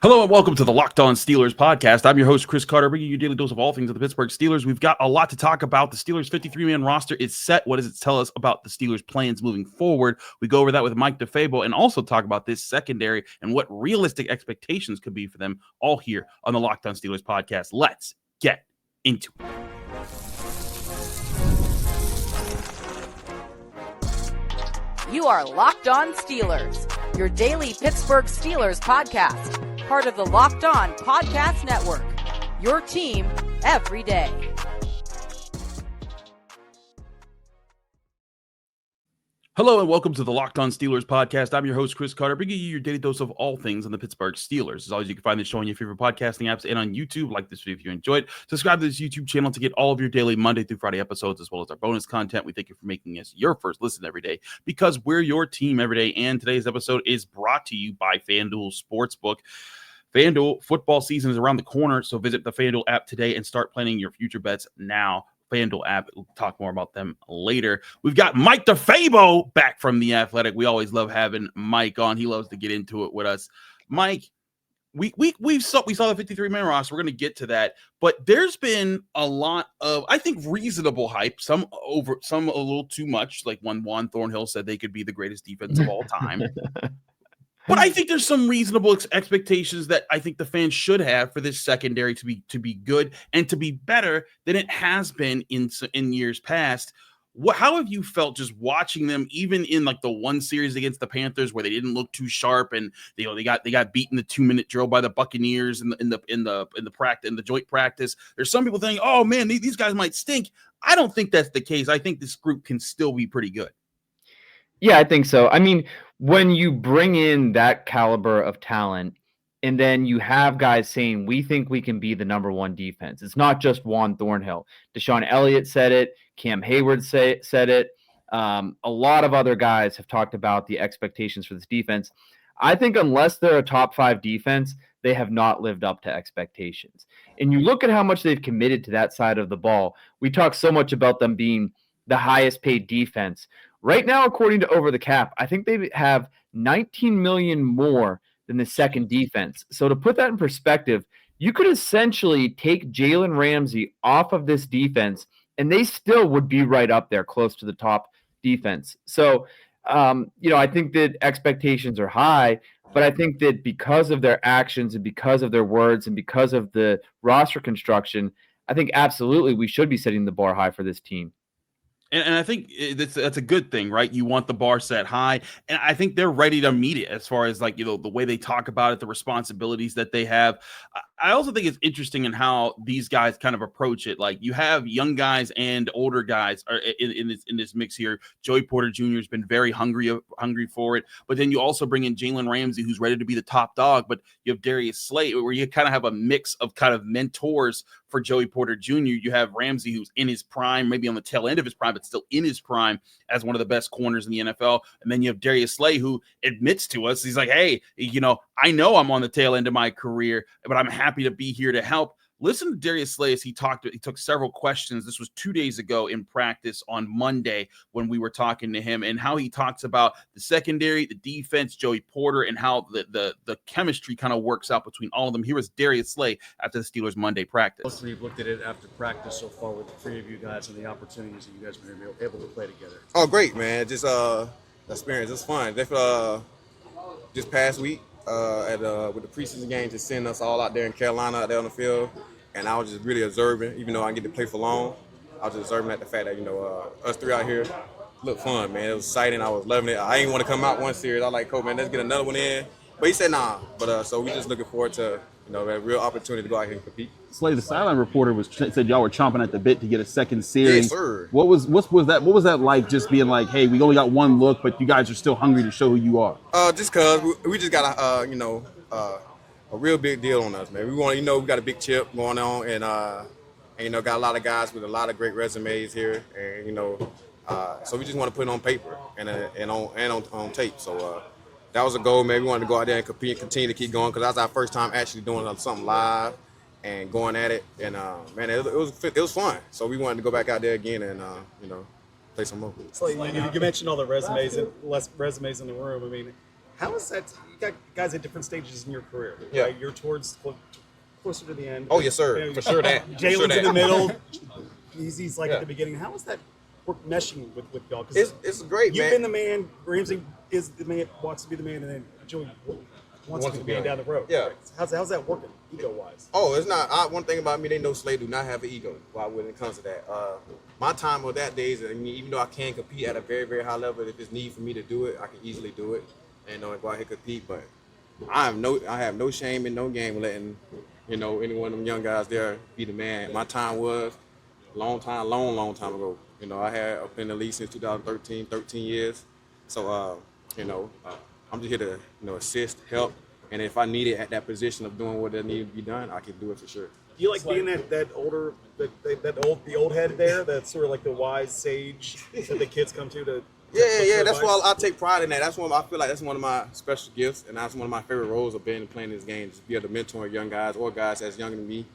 Hello and welcome to the Locked On Steelers podcast. I'm your host, Chris Carter, bringing you a daily dose of all things of the Pittsburgh Steelers. We've got a lot to talk about. The Steelers' 53-man roster is set. What does it tell us about the Steelers' plans moving forward? We go over that with Mike DeFabo and also talk about this secondary and what realistic expectations could be for them, all here on the Locked On Steelers podcast. Let's get into it. You are Locked On Steelers, your daily Pittsburgh Steelers podcast. Part of the Locked On Podcast Network, your team every day. Hello and welcome to the Locked On Steelers podcast. I'm your host, Chris Carter, bringing you your daily dose of all things on the Pittsburgh Steelers. As always, you can find this show on your favorite podcasting apps and on YouTube. Like this video if you enjoyed. Subscribe to this YouTube channel to get all of your daily Monday through Friday episodes, as well as our bonus content. We thank you for making us your first listen every day, because we're your team every day. And today's episode is brought to you by FanDuel Sportsbook. FanDuel football season is around the corner, so visit the FanDuel app today and start planning your future bets now. FanDuel app. We'll talk more about them later. We've got Mike DeFabo back from The Athletic. We always love having Mike on. He loves to get into it with us. Mike, we saw the 53-man roster. We're going to get to that, but there's been a lot of, I think, reasonable hype. Some a little too much. Like when Juan Thornhill said they could be the greatest defense of all time. But I think there's some reasonable expectations that I think the fans should have for this secondary to be good and to be better than it has been in years past. How have you felt just watching them, even in like the one series against the Panthers where they didn't look too sharp and they got beaten the 2-minute drill by the Buccaneers in the joint practice? There's some people thinking, oh man, these guys might stink. I don't think that's the case. I think this group can still be pretty good. Yeah, I think so. I mean, when you bring in that caliber of talent and then you have guys saying, we think we can be the number one defense. It's not just Juan Thornhill. Deshaun Elliott said it. Cam Hayward said it. A lot of other guys have talked about the expectations for this defense. I think unless they're a top 5 defense, they have not lived up to expectations. And you look at how much they've committed to that side of the ball. We talk so much about them being the highest paid defense. Right now, according to Over the Cap, I think they have $19 million more than the second defense. So to put that in perspective, you could essentially take Jalen Ramsey off of this defense, and they still would be right up there, close to the top defense. So, I think that expectations are high, but I think that because of their actions and because of their words and because of the roster construction, I think absolutely we should be setting the bar high for this team. And I think that's a good thing, right? You want the bar set high, and I think they're ready to meet it as far as the way they talk about it, the responsibilities that they have. I also think it's interesting in how these guys kind of approach it. Like you have young guys and older guys are in this mix here. Joey Porter Jr. has been very hungry for it, but then you also bring in Jalen Ramsey, who's ready to be the top dog. But you have Darius Slay, where you kind of have a mix of kind of mentors for Joey Porter Jr. You have Ramsey, who's in his prime, maybe on the tail end of his prime, but still in his prime as one of the best corners in the NFL. And then you have Darius Slay, who admits to us, he's like, hey, I know I'm on the tail end of my career, but I'm happy to be here to help. Listen to Darius Slay as he took several questions. This was 2 days ago in practice on Monday when we were talking to him, and how he talks about the secondary, the defense, Joey Porter, and how the chemistry kind of works out between all of them. Here was Darius Slay after the Steelers Monday practice. Mostly you've looked at it after practice so far with the 3 of you guys and the opportunities that you guys have been able to play together. Oh, great, man. Just the experience. It's fun. This past week, with the preseason game, just sending us all out there in Carolina, out there on the field, and I was just really observing. Even though I didn't get to play for long, I was just observing at the fact that us 3 out here looked fun, man. It was exciting. I was loving it. I didn't want to come out one series. I was like, coach, man, let's get another one in. But he said nah. But so we just looking forward to a real opportunity to go out here and compete. Slay, the sideline reporter said y'all were chomping at the bit to get a second series. Yes, sir. What was that like? Just being like, hey, we only got one look, but you guys are still hungry to show who you are. Just cause we just got a real big deal on us, man. We want we got a big chip going on, and got a lot of guys with a lot of great resumes here, and so we just want to put it on paper and on tape. So that was a goal, man. We wanted to go out there and compete and continue to keep going, because that was our first time actually doing something live and going at it. And man, it was fun. So we wanted to go back out there again and play some more. So you mentioned all the resumes and less resumes in the room. I mean, How is that? You got guys at different stages in your career. Yeah. Right? You're closer to the end. Oh yes, sir. You know, For sure that. Jalen's in the middle. He's like at the beginning. How is that meshing with y'all? It's great, You've man. been the man. Ramsey is the man. Wants to be the man, and then Joey wants to be the man down the road. Yeah. Right? How's that working ego wise? Oh, it's not. One thing about me, they know Slay do not have an ego. When it comes to that, my time on that days, I mean, even though I can compete at a very, very high level, if it's need for me to do it, I can easily do it and go out here compete. But I have no shame in no game letting any one of them young guys there be the man. My time was long time ago. I had up in the league since 2013, 13 years. So I'm just here to assist, help. And if I need it at that position of doing what that needs to be done, I can do it for sure. Do you like being that older, the old head there? That's sort of like the wise sage that the kids come to. Yeah. That's why I take pride in that. I feel like that's one of my special gifts, and that's one of my favorite roles of playing this game. Just be able to mentor young guys, or guys that's younger than me,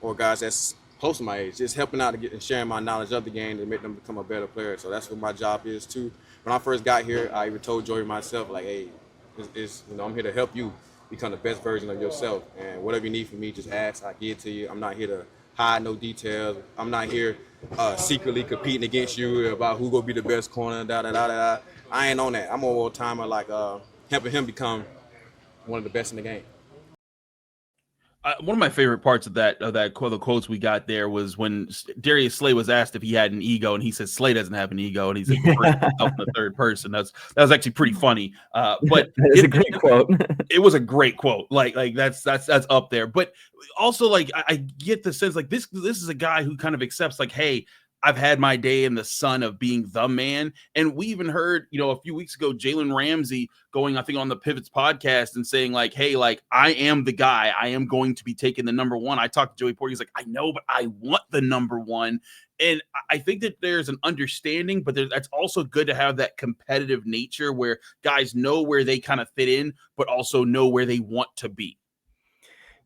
or guys that's close to my age. Just helping out and sharing my knowledge of the game to make them become a better player. So that's what my job is too. When I first got here, I even told Joey myself, like, hey, I'm here to help you become the best version of yourself, and whatever you need from me, just ask. I give it to you. I'm not here to hide no details. I'm not here secretly competing against you about who gonna be the best corner. I ain't on that. I'm on timer, like helping him become one of the best in the game. One of my favorite parts of the quotes we got there was when Darius Slay was asked if he had an ego, and he said Slay doesn't have an ego, and he said the third person. That was actually pretty funny. But it's a great quote. It was a great quote. Like that's up there. But also, like, I get the sense like this is a guy who kind of accepts, like, hey, I've had my day in the sun of being the man. And we even heard, a few weeks ago, Jalen Ramsey going, I think, on the Pivots podcast and saying, like, hey, like, I am the guy. I am going to be taking the number one. I talked to Joey Porter. He's like, I know, but I want the number one. And I think that there's an understanding, but that's also good to have that competitive nature where guys know where they kind of fit in, but also know where they want to be.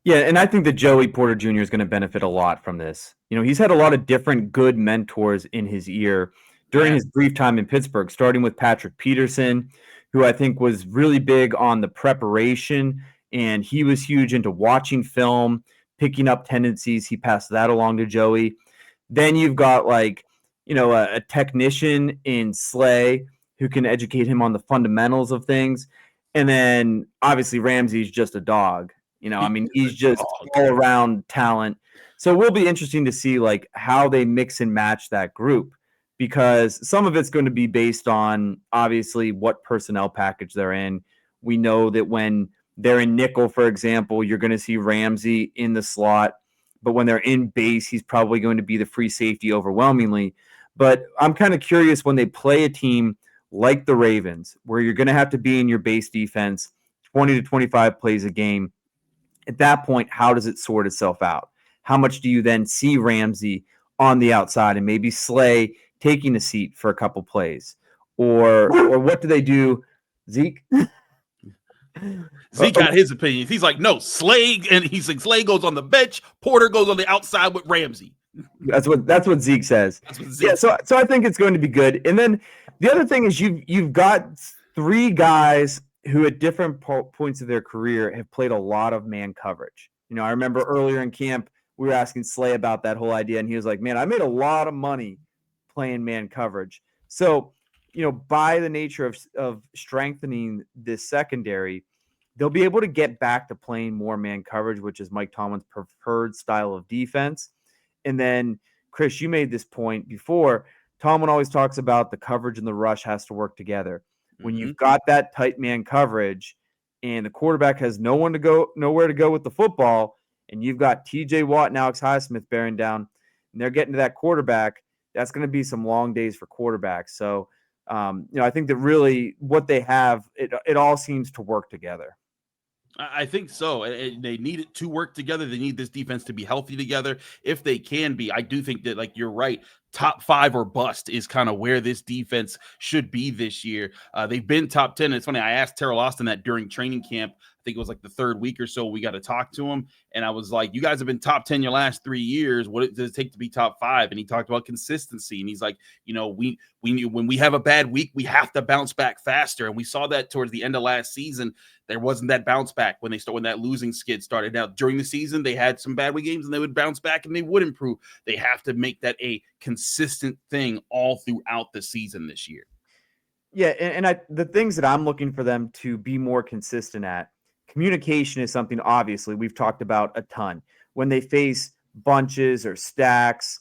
Yeah, and I think that Joey Porter Jr. is going to benefit a lot from this. He's had a lot of different good mentors in his ear during his brief time in Pittsburgh, starting with Patrick Peterson, who I think was really big on the preparation, and he was huge into watching film, picking up tendencies. He passed that along to Joey. Then you've got a technician in Slay who can educate him on the fundamentals of things. And then obviously Ramsey's just a dog. He's just all around talent. So it will be interesting to see how they mix and match that group, because some of it's going to be based on obviously what personnel package they're in. We know that when they're in nickel, for example, you're going to see Ramsey in the slot, but when they're in base, he's probably going to be the free safety overwhelmingly. But I'm kind of curious when they play a team like the Ravens, where you're going to have to be in your base defense 20 to 25 plays a game. At that point, how does it sort itself out? How much do you then see Ramsey on the outside and maybe Slay taking a seat for a couple plays? Or what do they do? Zeke? Zeke got his opinions. He's like, no, Slay, and he's like, Slay goes on the bench, Porter goes on the outside with Ramsey. That's what Zeke says. Yeah, so I think it's going to be good. And then the other thing is you've got three guys who at different points of their career have played a lot of man coverage. I remember earlier in camp, we were asking Slay about that whole idea, and he was like, man, I made a lot of money playing man coverage. So, by the nature of strengthening this secondary, they'll be able to get back to playing more man coverage, which is Mike Tomlin's preferred style of defense. And then, Chris, you made this point before. Tomlin always talks about the coverage and the rush has to work together. When you've got that tight man coverage and the quarterback has nowhere to go with the football, and you've got TJ Watt and Alex Highsmith bearing down, and they're getting to that quarterback, that's going to be some long days for quarterbacks. So, I think that really what they have, it all seems to work together. I think so. They need it to work together. They need this defense to be healthy together. If they can be, I do think that, like, you're right. top 5 or bust is kind of where this defense should be this year. They've been top 10. It's funny. I asked Terrell Austin that during training camp. I think it was like the 3rd week or so. We got to talk to him. And I was like, you guys have been top 10 your last 3 years. What does it take to be top 5? And he talked about consistency. And he's like, we when we have a bad week, we have to bounce back faster. And we saw that towards the end of last season. There wasn't that bounce back when that losing skid started. Now, during the season, they had some bad games and they would bounce back and they would improve. They have to make that a consistent thing all throughout the season this year. Yeah, and the things that I'm looking for them to be more consistent at, communication is something obviously we've talked about a ton. When they face bunches or stacks,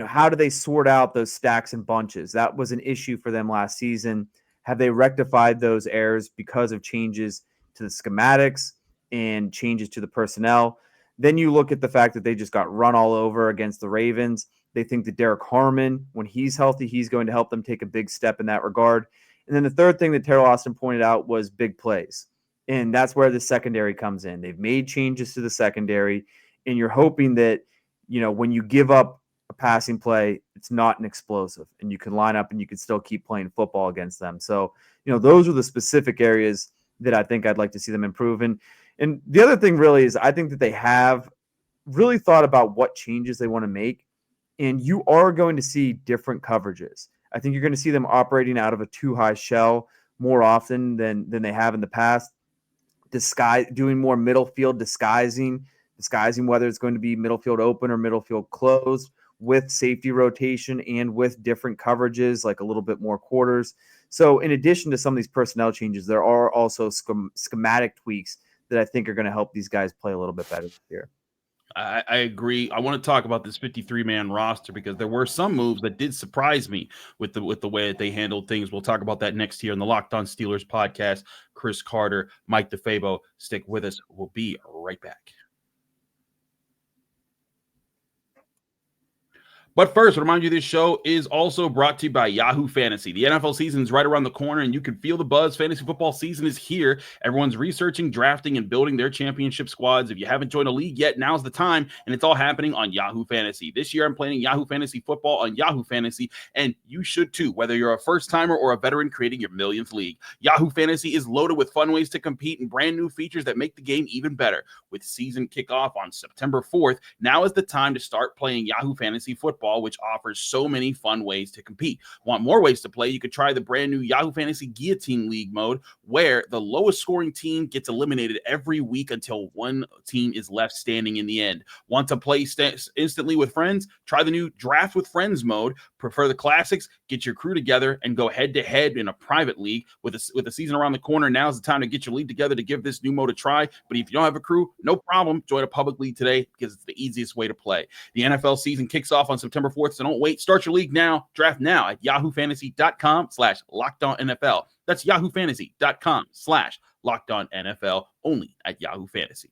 how do they sort out those stacks and bunches? That was an issue for them last season. Have they rectified those errors because of changes to the schematics and changes to the personnel? Then you look at the fact that they just got run all over against the Ravens. They think that Derek Harmon, when he's healthy, he's going to help them take a big step in that regard. And then the third thing that Terrell Austin pointed out was big plays. And that's where the secondary comes in. They've made changes to the secondary, and you're hoping that, when you give up a passing play, it's not an explosive, and you can line up and you can still keep playing football against them. So, those are the specific areas that I think I'd like to see them improve in. And the other thing really is I think that they have really thought about what changes they want to make, and you are going to see different coverages. I think you're going to see them operating out of a too-high shell more often than they have in the past. Doing more middle field disguising whether it's going to be middle field open or middle field closed, with safety rotation and with different coverages, like a little bit more quarters. So in addition to some of these personnel changes, there are also schematic tweaks that I think are going to help these guys play a little bit better this year. I agree. I want to talk about this 53-man roster because there were some moves that did surprise me with the way that they handled things. We'll talk about that next here in the Locked On Steelers podcast. Chris Carter, Mike DeFabo, stick with us. We'll be right back. But first, I remind you this show is also brought to you by Yahoo Fantasy. The NFL season is right around the corner, and you can feel the buzz. Fantasy football season is here. Everyone's researching, drafting, and building their championship squads. If you haven't joined a league yet, now's the time, and it's all happening on Yahoo Fantasy. This year, I'm playing Yahoo Fantasy football on Yahoo Fantasy, and you should too, whether you're a first-timer or a veteran creating your millionth league. Yahoo Fantasy is loaded with fun ways to compete and brand new features that make the game even better. With season kickoff on September 4th, now is the time to start playing Yahoo Fantasy football, which offers so many fun ways to compete. Want more ways to play? You could try the brand new Yahoo Fantasy Guillotine League mode, where the lowest scoring team gets eliminated every week until one team is left standing in the end. Want to play instantly with friends? Try the new Draft with Friends mode. Prefer the classics? Get your crew together and go head-to-head in a private league. With the season around the corner, now's the time to get your league together to give this new mode a try. But if you don't have a crew, no problem. Join a public league today because it's the easiest way to play. The NFL season kicks off on September 4th, so don't wait. Start your league now. Draft now at yahoofantasy.com/LockedOnNFL. That's yahoofantasy.com/LockedOnNFL, only at Yahoo Fantasy.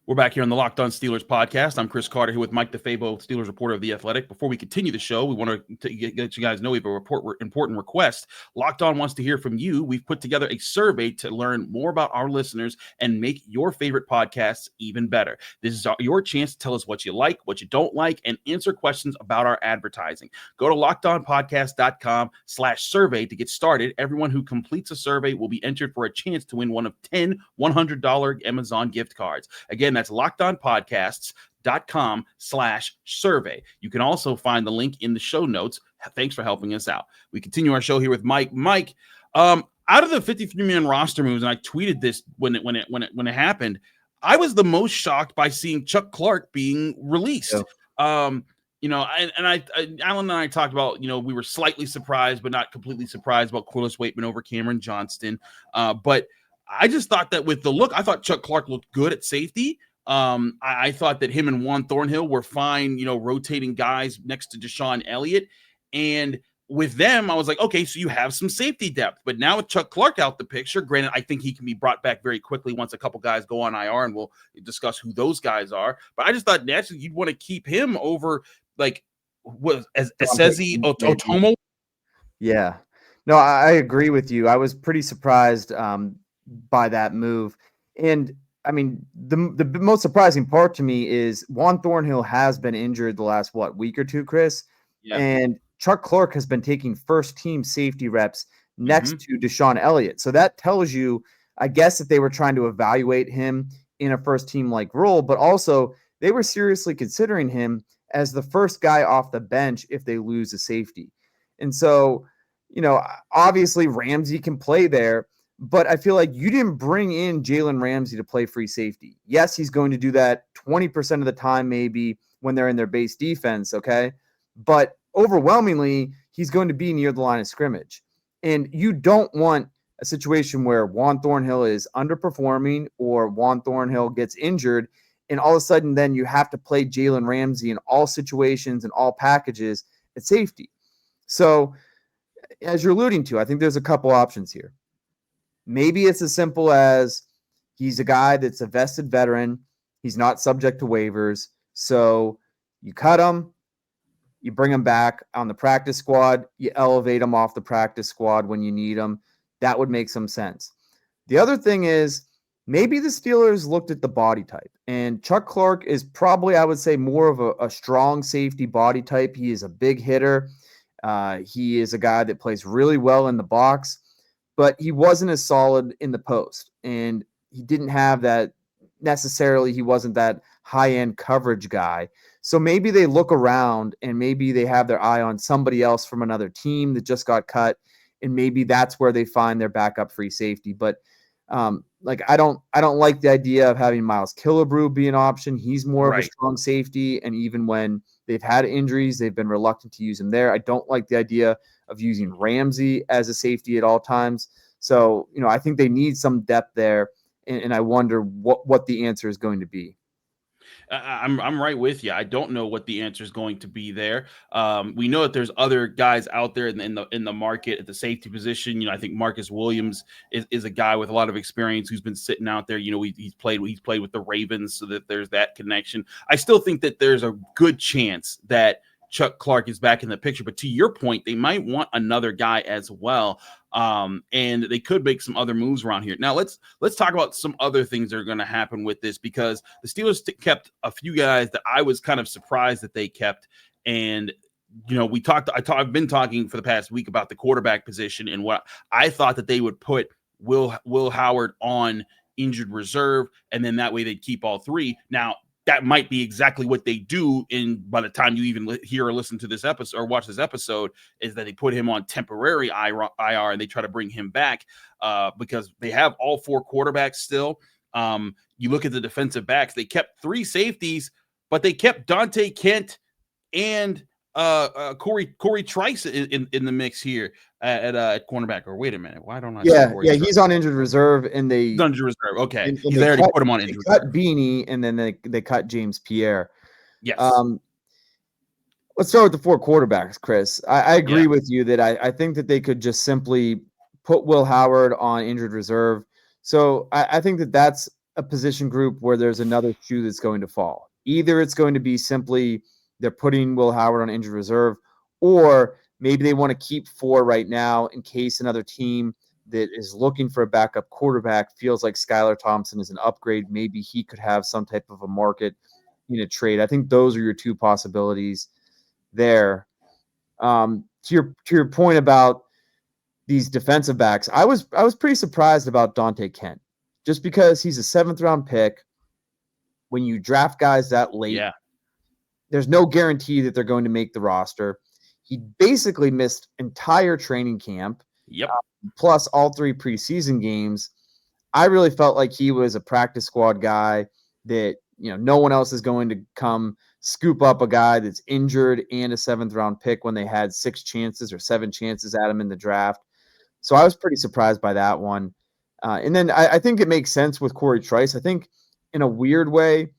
We're back here on the Locked On Steelers podcast. I'm Chris Carter here with Mike DeFabo, Steelers reporter of The Athletic. Before we continue the show, we want to get you guys know we have an important request. Locked On wants to hear from you. We've put together a survey to learn more about our listeners and make your favorite podcasts even better. This is your chance to tell us what you like, what you don't like, and answer questions about our advertising. Go to LockedOnPodcast.com/survey to get started. Everyone who completes a survey will be entered for a chance to win one of 10 $100 Amazon gift cards. Again, that's LockedOnPodcasts.com/survey. You can also find the link in the show notes. Thanks for helping us out. We continue our show here with Mike. Mike, out of the 53-man roster moves, and I tweeted this when it happened, I was the most shocked by seeing Chuck Clark being released. Yeah. Alan and I talked about, we were slightly surprised, but not completely surprised about Corliss Waitman over Cameron Johnston. But I just thought that with the look, I thought Chuck Clark looked good at safety. I thought that him and Juan Thornhill were fine, rotating guys next to Deshaun Elliott. And with them, I was like, okay, so you have some safety depth. But now with Chuck Clark out the picture, granted, I think he can be brought back very quickly once a couple guys go on IR, and we'll discuss who those guys are. But I just thought naturally you'd want to keep him over, like, Ezezi Otomo. Yeah. No, I agree with you. I was pretty surprised by that move. And I mean, the most surprising part to me is Juan Thornhill has been injured the last, week or two, Chris? Yeah. And Chuck Clark has been taking first team safety reps next Mm-hmm. to Deshaun Elliott. So that tells you, I guess, that they were trying to evaluate him in a first team like role, but also they were seriously considering him as the first guy off the bench if they lose a safety. And so, obviously Ramsey can play there, but I feel like you didn't bring in Jalen Ramsey to play free safety. Yes, he's going to do that 20% of the time, maybe when they're in their base defense. Okay. But overwhelmingly, he's going to be near the line of scrimmage. And you don't want a situation where Juan Thornhill is underperforming or Juan Thornhill gets injured. And all of a sudden, then you have to play Jalen Ramsey in all situations and all packages at safety. So, as you're alluding to, I think there's a couple options here. Maybe it's as simple as he's a guy that's a vested veteran. He's not subject to waivers. So you cut him, you bring him back on the practice squad, you elevate him off the practice squad when you need him. That would make some sense. The other thing is maybe the Steelers looked at the body type, and Chuck Clark is probably, I would say, more of a strong safety body type. He is a big hitter. He is a guy that plays really well in the box, but he wasn't as solid in the post, and he didn't have that necessarily. He wasn't that high-end coverage guy. So maybe they look around and maybe they have their eye on somebody else from another team that just got cut, and maybe that's where they find their backup free safety. But I don't like the idea of having Miles Killebrew be an option. He's more of a strong safety, and even when they've had injuries, they've been reluctant to use him there. I don't like the idea of using Ramsey as a safety at all times. So, I think they need some depth there, and I wonder what the answer is going to be. I'm right with you. I don't know what the answer is going to be there. We know that there's other guys out there in the market at the safety position. I think Marcus Williams is a guy with a lot of experience who's been sitting out there. He's played with the Ravens, so that there's that connection. I still think that there's a good chance that Chuck Clark is back in the picture. But to your point, they might want another guy as well. And they could make some other moves around here. Now let's talk about some other things that are going to happen with this, because the Steelers kept a few guys that I was kind of surprised that they kept. And I've been talking for the past week about the quarterback position and what I thought that they would put Will Howard on injured reserve, and then that way they'd keep all three. Now, that might be exactly what they do by the time you even hear or listen to this episode or watch this episode, is that they put him on temporary IR and they try to bring him back because they have all four quarterbacks still. You look at the defensive backs, they kept three safeties, but they kept Dante Kent and Corey Trice in the mix here at cornerback. Or wait a minute, why don't I? Yeah, he's on injured reserve, and they injured reserve. Okay, and they already put him on injured reserve. Cut Beanie, and then they cut James Pierre. Yes. Let's start with the four quarterbacks, Chris. I agree with you that I think that they could just simply put Will Howard on injured reserve. So I think that that's a position group where there's another shoe that's going to fall. Either it's going to be simply they're putting Will Howard on injured reserve, or maybe they want to keep four right now in case another team that is looking for a backup quarterback feels like Skylar Thompson is an upgrade. Maybe he could have some type of a market in a trade. I think those are your two possibilities there. To your point about these defensive backs, I was pretty surprised about Dante Kent, just because he's a 7th round pick. When you draft guys that late, there's no guarantee that they're going to make the roster. He basically missed entire training camp, plus all 3 preseason games. I really felt like he was a practice squad guy that, no one else is going to come scoop up a guy that's injured and a 7th round pick when they had 6 chances or 7 chances at him in the draft. So I was pretty surprised by that one. And then I think it makes sense with Corey Trice. I think in a weird way,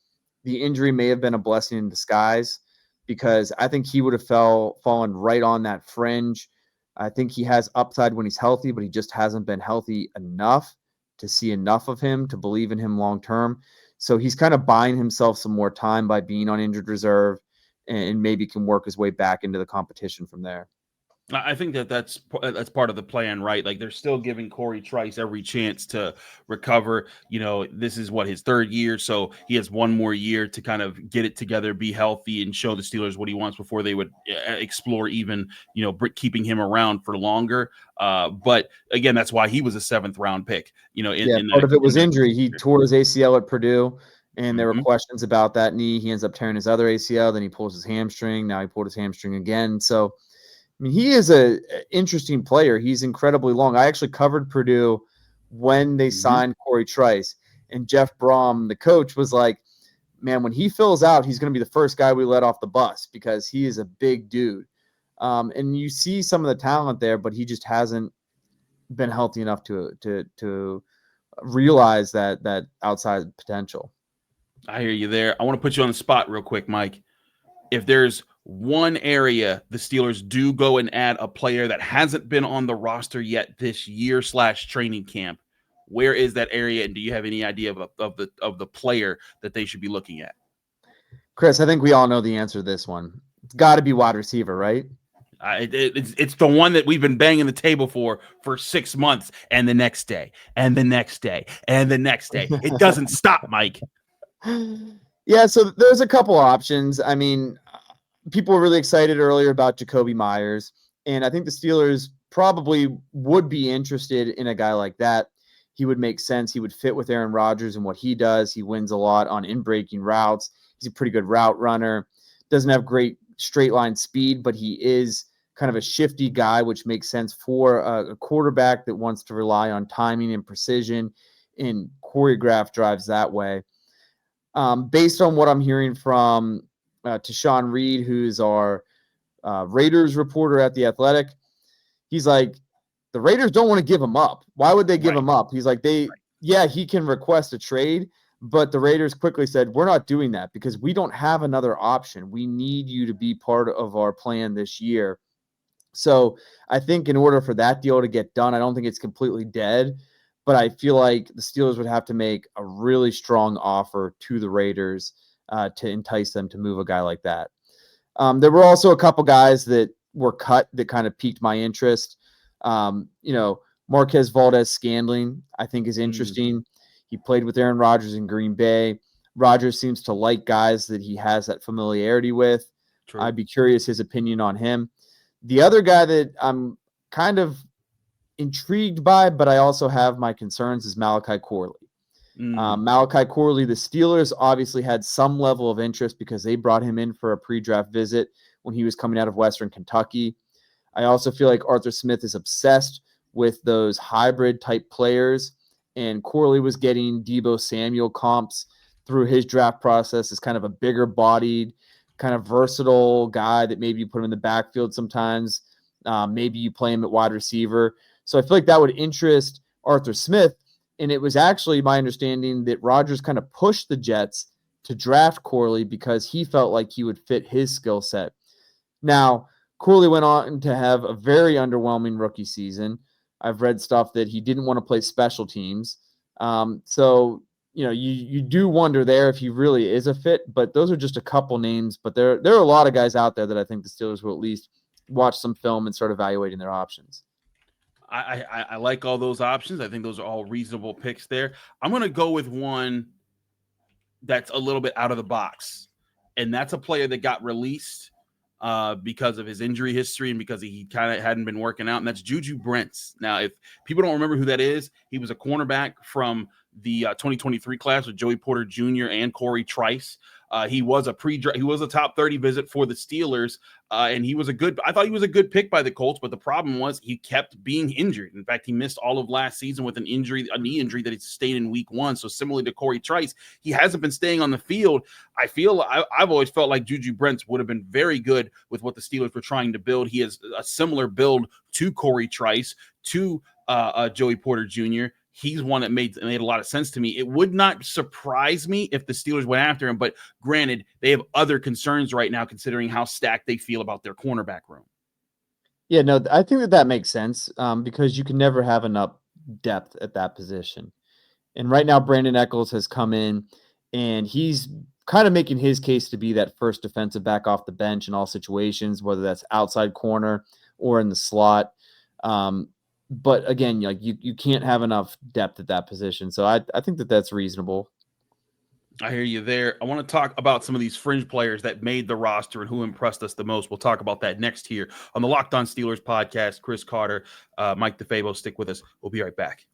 the injury may have been a blessing in disguise, because I think he would have fallen right on that fringe. I think he has upside when he's healthy, but he just hasn't been healthy enough to see enough of him to believe in him long term. So he's kind of buying himself some more time by being on injured reserve, and maybe can work his way back into the competition from there. I think that's part of the plan, right? Like they're still giving Corey Trice every chance to recover. This is what his third year, so he has one more year to kind of get it together, be healthy, and show the Steelers what he wants before they would explore even keeping him around for longer. But again, that's why he was a 7th round pick. Part of it was injury. He tore his ACL at Purdue. And there were Mhm. questions about that knee. He ends up tearing his other ACL. Then he pulls his hamstring. Now he pulled his hamstring again. So, I mean, he is an interesting player. He's incredibly long. I actually covered Purdue when they signed Corey Trice. And Jeff Brom, the coach, was like, man, when he fills out, he's going to be the first guy we let off the bus because he is a big dude. And you see some of the talent there, but he just hasn't been healthy enough to realize that outside potential. I hear you there. I want to put you on the spot real quick, Mike. If there's one area the Steelers do go and add a player that hasn't been on the roster yet this year / training camp, where is that area? And do you have any idea of the player that they should be looking at? Chris, I think we all know the answer to this one. It's got to be wide receiver, right? It's the one that we've been banging the table for 6 months, and the next day, and the next day, and the next day. It doesn't stop, Mike. Yeah, so there's a couple options. I mean, people were really excited earlier about Jacoby Myers, and I think the Steelers probably would be interested in a guy like that. He would make sense. He would fit with Aaron Rodgers and what he does. He wins a lot on in-breaking routes. He's a pretty good route runner. Doesn't have great straight line speed, but he is kind of a shifty guy, which makes sense for a quarterback that wants to rely on timing and precision and choreograph drives that way. Based on what I'm hearing from Tashawn Reed, who's our Raiders reporter at The Athletic, he's like, the Raiders don't want to give him up. Why would they give him up? He's like, he can request a trade, but the Raiders quickly said, we're not doing that because we don't have another option. We need you to be part of our plan this year. So I think in order for that deal to get done, I don't think it's completely dead. But I feel like the Steelers would have to make a really strong offer to the Raiders to entice them to move a guy like that. There were also a couple guys that were cut that kind of piqued my interest. Marquez Valdez-Scantling, I think, is interesting. He played with Aaron Rodgers in Green Bay. Rodgers seems to like guys that he has that familiarity with. True. I'd be curious his opinion on him. The other guy that I'm kind of intrigued by, but I also have my concerns, is Malachi Corley. Malachi Corley, the Steelers obviously had some level of interest because they brought him in for a pre-draft visit when he was coming out of Western Kentucky. I also feel like Arthur Smith is obsessed with those hybrid type players, and Corley was getting Deebo Samuel comps through his draft process as kind of a bigger bodied, kind of versatile guy that maybe you put him in the backfield sometimes. Maybe you play him at wide receiver. So I feel like that would interest Arthur Smith. And it was actually my understanding that Rodgers kind of pushed the Jets to draft Corley because he felt like he would fit his skill set. Now, Corley went on to have a very underwhelming rookie season. I've read stuff that he didn't want to play special teams. So, you do wonder there if he really is a fit, but those are just a couple names. But there are a lot of guys out there that I think the Steelers will at least watch some film and start evaluating their options. I like all those options. I think those are all reasonable picks there. I'm going to go with one that's a little bit out of the box, and that's a player that got released because of his injury history and because he kind of hadn't been working out, and that's Juju Brents. Now, if people don't remember who that is, he was a cornerback from the 2023 class with Joey Porter Jr. and Corey Trice. He was a top 30 visit for the Steelers, and I thought he was a good pick by the Colts, but the problem was he kept being injured. In fact, he missed all of last season with a knee injury that he sustained in week 1. So similarly to Corey Trice, he hasn't been staying on the field. I've always felt like Juju Brents would have been very good with what the Steelers were trying to build. He has a similar build to Corey Trice, to Joey Porter Jr. He's one that made a lot of sense to me. It would not surprise me if the Steelers went after him, but granted, they have other concerns right now considering how stacked they feel about their cornerback room. Yeah, no, I think that makes sense because you can never have enough depth at that position. And right now, Brandon Echols has come in, and he's kind of making his case to be that first defensive back off the bench in all situations, whether that's outside corner or in the slot. But again, like you can't have enough depth at that position. So I think that's reasonable. I hear you there. I want to talk about some of these fringe players that made the roster and who impressed us the most. We'll talk about that next here on the Locked On Steelers podcast. Chris Carter, Mike DeFabo, stick with us. We'll be right back.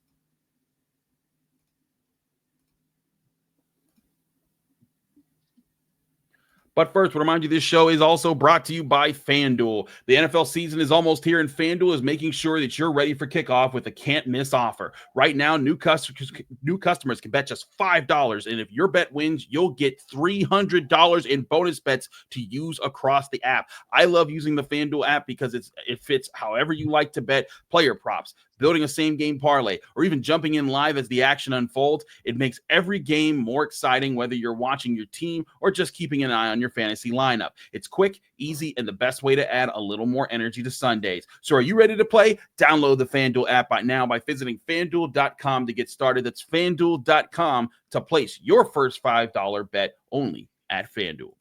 But first, we'll remind you this show is also brought to you by FanDuel. The NFL season is almost here, and FanDuel is making sure that you're ready for kickoff with a can't-miss offer. Right now, new customers can bet just $5, and if your bet wins, you'll get $300 in bonus bets to use across the app. I love using the FanDuel app because it fits however you like to bet. Player props, building a same-game parlay, or even jumping in live as the action unfolds. It makes every game more exciting, whether you're watching your team or just keeping an eye on your fantasy lineup. It's quick, easy, and the best way to add a little more energy to Sundays. So are you ready to play? Download the FanDuel app by visiting FanDuel.com to get started. That's FanDuel.com to place your first $5 bet only at FanDuel.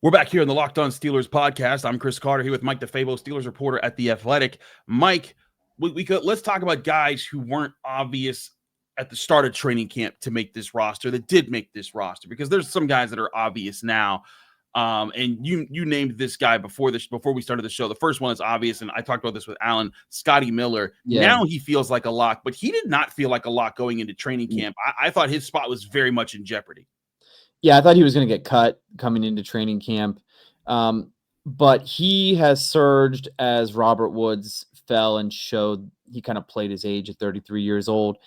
We're back here on the Locked On Steelers podcast. I'm Chris Carter here with Mike DeFabo, Steelers reporter at The Athletic. Mike, let's talk about guys who weren't obvious at the start of training camp to make this roster that did make this roster, because there's some guys that are obvious now. And you named this guy before we started the show. The first one is obvious, and I talked about this with Alan, Scotty Miller. Yeah. Now he feels like a lock, but he did not feel like a lock going into training camp. I thought his spot was very much in jeopardy. Yeah, I thought he was going to get cut coming into training camp. But he has surged as Robert Woods fell and showed he kind of played his age at 33 years old.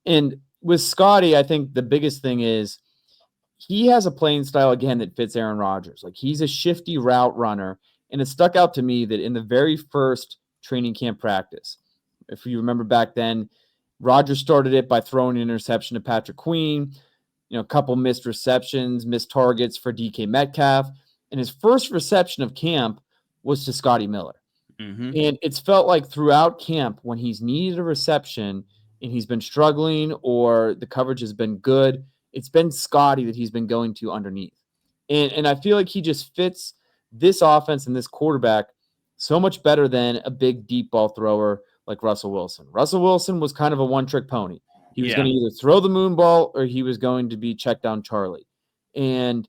And with Scotty, I think the biggest thing is he has a playing style, again, that fits Aaron Rodgers. Like, he's a shifty route runner. And it stuck out to me that in the very first training camp practice, if you remember back then, Rodgers started it by throwing an interception to Patrick Queen. A couple missed receptions, missed targets for DK Metcalf. And his first reception of camp was to Scotty Miller. Mm-hmm. And it's felt like throughout camp, when he's needed a reception and he's been struggling or the coverage has been good, it's been Scotty that he's been going to underneath. And I feel like he just fits this offense and this quarterback so much better than a big deep ball thrower like Russell Wilson. Russell Wilson was kind of a one-trick pony. He was going to either throw the moon ball or he was going to be check down Charlie. And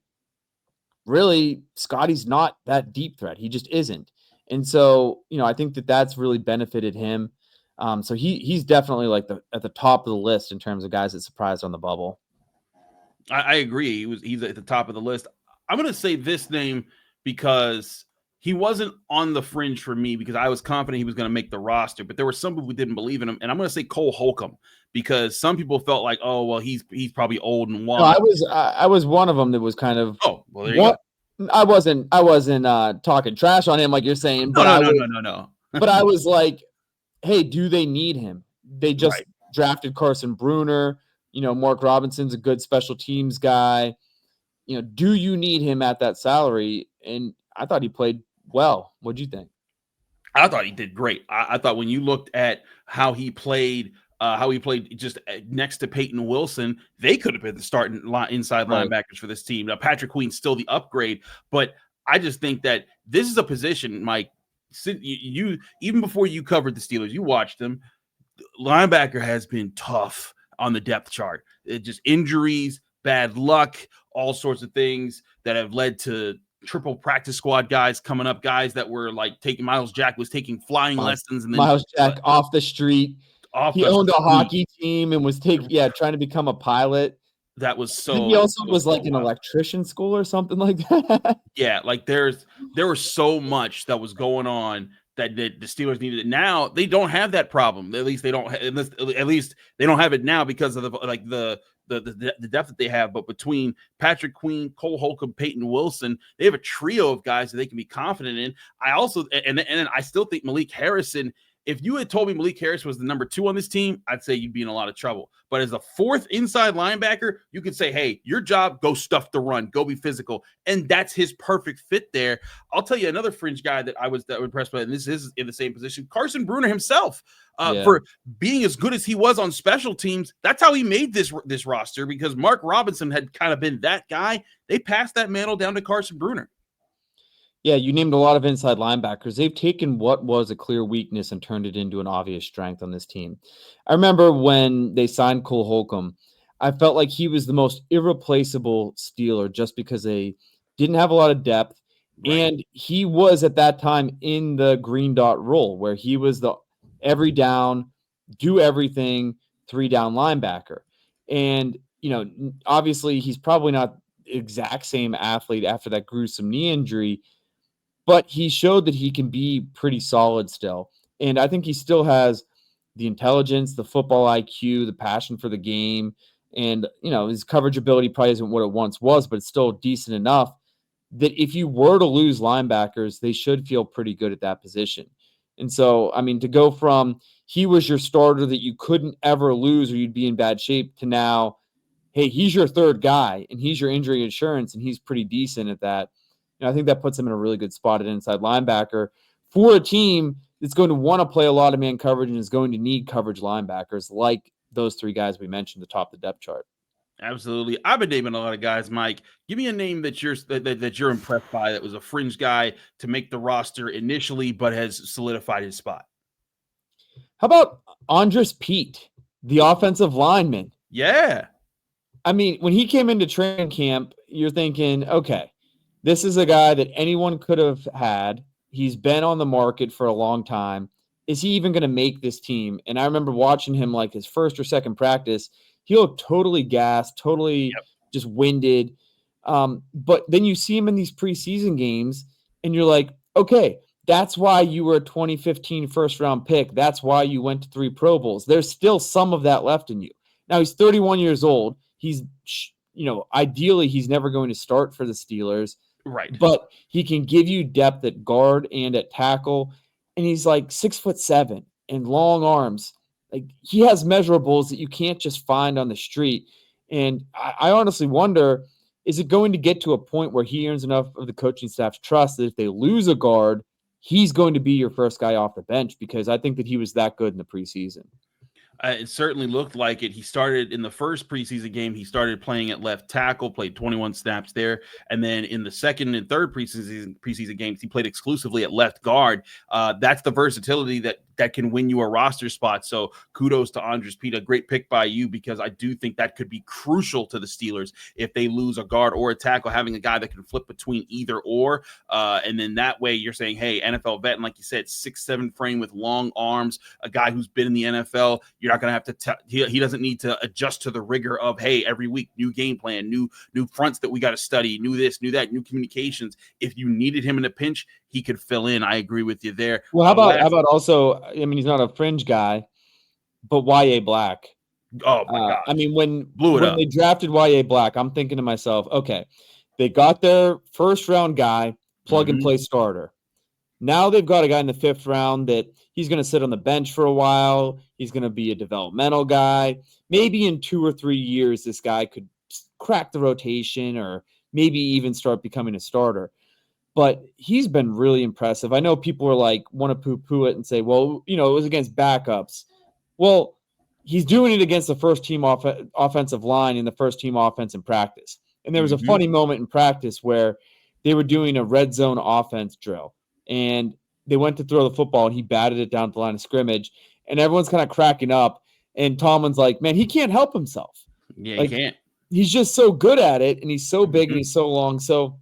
really, Scotty's not that deep threat. He just isn't. And so, I think that's really benefited him. So he's definitely like at the top of the list in terms of guys that surprised on the bubble. I agree. He's at the top of the list. I'm going to say this name because he wasn't on the fringe for me, because I was confident he was going to make the roster, but there were some people who didn't believe in him. And I'm going to say Cole Holcomb, because some people felt like, oh, well, he's probably old and wild. No, I was one of them that was kind of. Oh, well, there you go. I wasn't talking trash on him like you're saying. But No. But I was like, hey, do they need him? They just drafted Carson Bruner. Mark Robinson's a good special teams guy. Do you need him at that salary? And I thought he played well. What'd you think? I thought he did great. I thought when you looked at how he played just next to Peyton Wilson, they could have been the starting inside linebackers for this team. Now, Patrick Queen's still the upgrade, but I just think that this is a position, Mike, you even before you covered the Steelers, you watched them. Linebacker has been tough on the depth chart. It just injuries, bad luck, all sorts of things that have led to triple practice squad guys coming up, guys that were like Miles Jack was taking flying lessons, and then Miles Jack off the street. He owned a hockey team and was trying to become a pilot. That was so. He also was like an electrician school or something like that. Yeah, like there was so much that was going on that the Steelers needed. Now they don't have that problem. At least they don't. At least they don't have it now because of the depth that they have. But between Patrick Queen, Cole Holcomb, Peyton Wilson, they have a trio of guys that they can be confident in. I also and I still think Malik Harrison If you had told me Malik Harris was the number 2 on this team, I'd say you'd be in a lot of trouble. But as a 4th inside linebacker, you could say, hey, your job, go stuff the run, go be physical. And that's his perfect fit there. I'll tell you another fringe guy that I was impressed with, and this is in the same position, Carson Bruner himself, for being as good as he was on special teams. That's how he made this roster, because Mark Robinson had kind of been that guy. They passed that mantle down to Carson Bruner. Yeah, you named a lot of inside linebackers. They've taken what was a clear weakness and turned it into an obvious strength on this team. I remember when they signed Cole Holcomb, I felt like he was the most irreplaceable Steeler just because they didn't have a lot of depth. Right. And he was at that time in the green dot role where he was the every down, do everything, 3-down linebacker. And, obviously he's probably not the exact same athlete after that gruesome knee injury, but he showed that he can be pretty solid still. And I think he still has the intelligence, the football IQ, the passion for the game. And, his coverage ability probably isn't what it once was, but it's still decent enough that if you were to lose linebackers, they should feel pretty good at that position. And so, to go from he was your starter that you couldn't ever lose or you'd be in bad shape to now, hey, he's your 3rd guy and he's your injury insurance and he's pretty decent at that. I think that puts him in a really good spot at inside linebacker for a team that's going to want to play a lot of man coverage and is going to need coverage linebackers like those 3 guys we mentioned atop the depth chart. Absolutely. I've been naming a lot of guys, Mike. Give me a name that you're impressed by that was a fringe guy to make the roster initially but has solidified his spot. How about Andres Pete, the offensive lineman? Yeah. When he came into training camp, you're thinking, okay, this is a guy that anyone could have had. He's been on the market for a long time. Is he even going to make this team? And I remember watching him like his first or second practice. He looked totally gassed, totally just winded. But then you see him in these preseason games, and you're like, okay, that's why you were a 2015 first-round pick. That's why you went to 3 Pro Bowls. There's still some of that left in you. Now, he's 31 years old. He's, ideally, he's never going to start for the Steelers. Right. But he can give you depth at guard and at tackle. And he's like 6'7" and long arms. Like, he has measurables that you can't just find on the street. And I honestly wonder, is it going to get to a point where he earns enough of the coaching staff's trust that if they lose a guard, he's going to be your first guy off the bench? Because I think that he was that good in the preseason. It certainly looked like it. He started in the first preseason game. He started playing at left tackle, played 21 snaps there. And then in the second and third preseason games, he played exclusively at left guard. That's the versatility that can win you a roster spot. So kudos to Andres Pete, a great pick by you, because I do think that could be crucial to the Steelers if they lose a guard or a tackle, having a guy that can flip between either or. And then that way you're saying, hey, NFL vet, and like you said, 6'7" frame with long arms, a guy who's been in the NFL. You're not going to have to he doesn't need to adjust to the rigor of, hey, every week, new game plan, new fronts that we got to study, new this, new that, new communications. If you needed him in a pinch, he could fill in. I agree with you there. Well, how about also, he's not a fringe guy, but Y.A. Black. Oh, my God. When they drafted Y.A. Black, I'm thinking to myself, okay, they got their first-round guy, plug-and-play starter. Now they've got a guy in the 5th round that he's going to sit on the bench for a while. He's going to be a developmental guy. Maybe in 2 or 3 years, this guy could crack the rotation or maybe even start becoming a starter. But he's been really impressive. I know people are like, want to poo-poo it and say, well, it was against backups. Well, he's doing it against the first-team offensive line and the first-team offense in practice. And there was a funny moment in practice where they were doing a red zone offense drill. And they went to throw the football, and he batted it down to the line of scrimmage. And everyone's kind of cracking up. And Tomlin's like, man, he can't help himself. Yeah, he can't. He's just so good at it, and he's so big and he's so long. So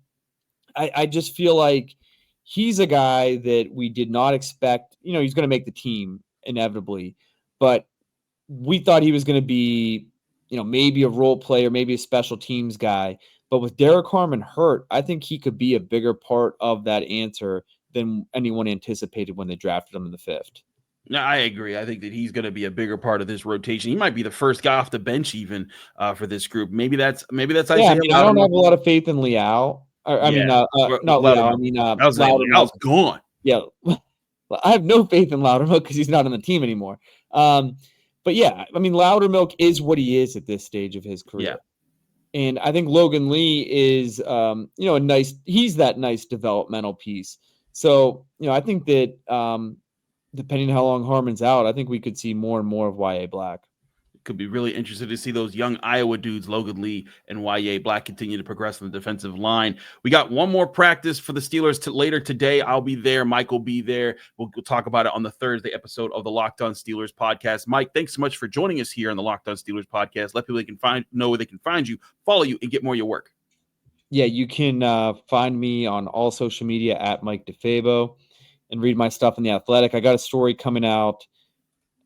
I just feel like he's a guy that we did not expect. He's going to make the team inevitably. But we thought he was going to be, maybe a role player, maybe a special teams guy. But with Derek Harmon hurt, I think he could be a bigger part of that answer than anyone anticipated when they drafted him in the 5th. No, I agree. I think that he's going to be a bigger part of this rotation. He might be the first guy off the bench even for this group. Maybe that's Isaiah. I don't have a lot of faith in Leal. Not Leal. Loudon. Leal's gone. Yeah. I have no faith in Loudermilk because he's not on the team anymore. But yeah, I mean, Loudermilk is what he is at this stage of his career. Yeah. And I think Logan Lee is, he's that nice developmental piece. So, I think that depending on how long Harmon's out, I think we could see more and more of Y.A. Black. Could be really interested to see those young Iowa dudes, Logan Lee and Y.A. Black, continue to progress on the defensive line. We got one more practice for the Steelers later today. I'll be there. Mike will be there. We'll talk about it on the Thursday episode of the Locked On Steelers podcast. Mike, thanks so much for joining us here on the Locked On Steelers podcast. Let people know where they can find you, follow you, and get more of your work. Yeah, you can find me on all social media at Mike DeFabo and read my stuff in The Athletic. I got a story coming out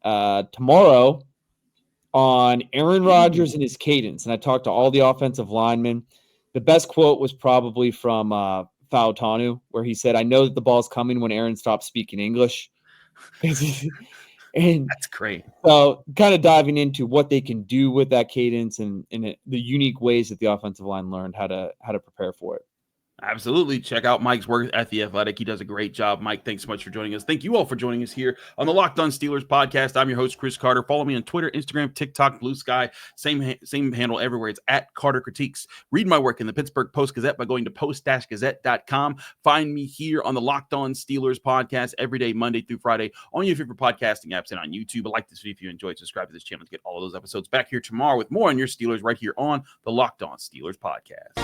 tomorrow on Aaron Rodgers and his cadence. And I talked to all the offensive linemen. The best quote was probably from Fautanu, where he said, "I know that the ball's coming when Aaron stops speaking English." And that's great. So kind of diving into what they can do with that cadence and the unique ways that the offensive line learned how to prepare for it. Absolutely. Check out Mike's work at The Athletic. He does a great job. Mike, thanks so much for joining us. Thank you all for joining us here on the Locked On Steelers podcast. I'm your host, Chris Carter. Follow me on Twitter, Instagram, TikTok, Blue Sky. Same handle everywhere. It's at Carter Critiques. Read my work in the Pittsburgh Post-Gazette by going to post-gazette.com. Find me here on the Locked On Steelers podcast every day, Monday through Friday, on your favorite podcasting apps and on YouTube. Like this video if you enjoyed. Subscribe to this channel to get all of those episodes. Back here tomorrow with more on your Steelers right here on the Locked On Steelers podcast.